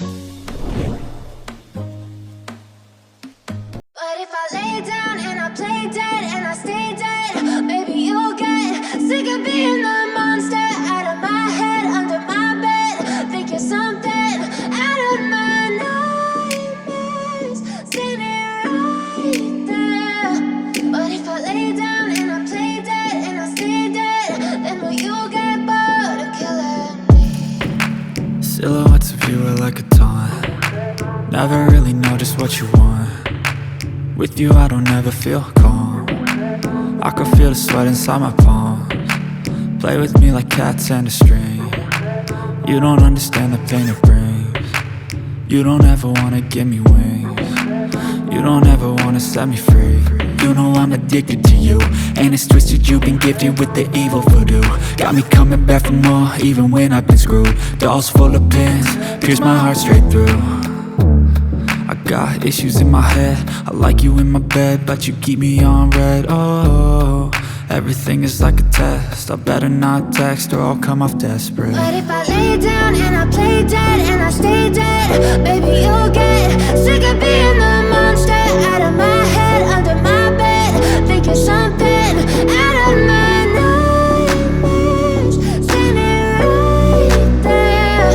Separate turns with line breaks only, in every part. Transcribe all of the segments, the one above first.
But if I lay down and I play dead and I stay dead, maybe you'll get sick of being the monster out of my head, under my bed. Think you're something out of my nightmares, standing right there. But if I lay down and I play dead and I stay dead, then will you get bored of killing me?
Silhouettes of you are like a taunt. Never really know just what you want. With you I don't ever feel calm. I can feel the sweat inside my palms. Play with me like cats and a string. You don't understand the pain it brings. You don't ever wanna give me wings. You don't ever wanna set me free. You know I'm addicted to you, and it's twisted, you've been gifted with the evil voodoo. Got me coming back for more, even when I've been screwed. Dolls full of pins, pierce my heart straight through. I got issues in my head, I like you in my bed, but you keep me on red. Oh, everything is like a test, I better not text or I'll come off desperate.
But if I lay down and I play dead and I stay dead, baby you'll get sick of being the monster out of my head, under my bed. Think you're something out of my nightmares, standing right there.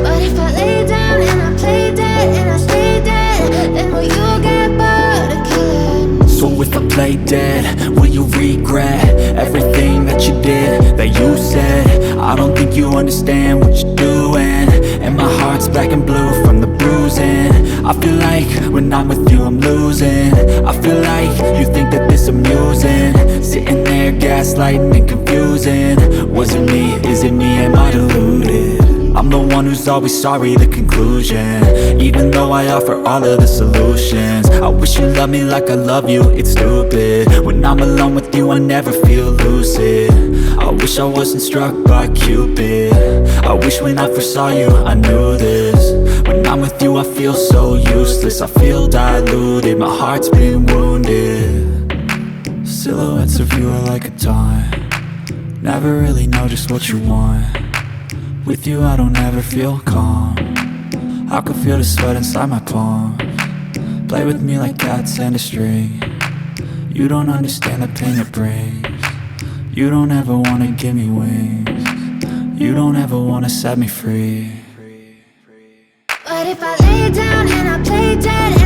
But if I lay down and I play dead and I stay dead, then will you get bored of killing me?
So if I play dead, will you regret everything that you did, that you said? I don't think you understand what you're doing, and my heart's black and blue from the bruising. I feel like when I'm with you I'm losing. I feel like you think that this amusing, sitting there gaslighting and confusing. Was it me? Is it me? Am I deluded? I'm the one who's always sorry, the conclusion, even though I offer all of the solutions. I wish you loved me like I love you, it's stupid. When I'm alone with you I never feel lucid. I wish I wasn't struck by Cupid. I wish when I first saw you I knew this. When I'm with you I feel so useless, I feel diluted, my heart's been wounded. Silhouettes of you are like a taunt. Never really know just what you want. With you I don't ever feel calm. I can feel the sweat inside my palms. Play with me like cats and a string. You don't understand the pain it brings. You don't ever wanna give me wings. You don't ever wanna set me free.
But if I lay down and I play dead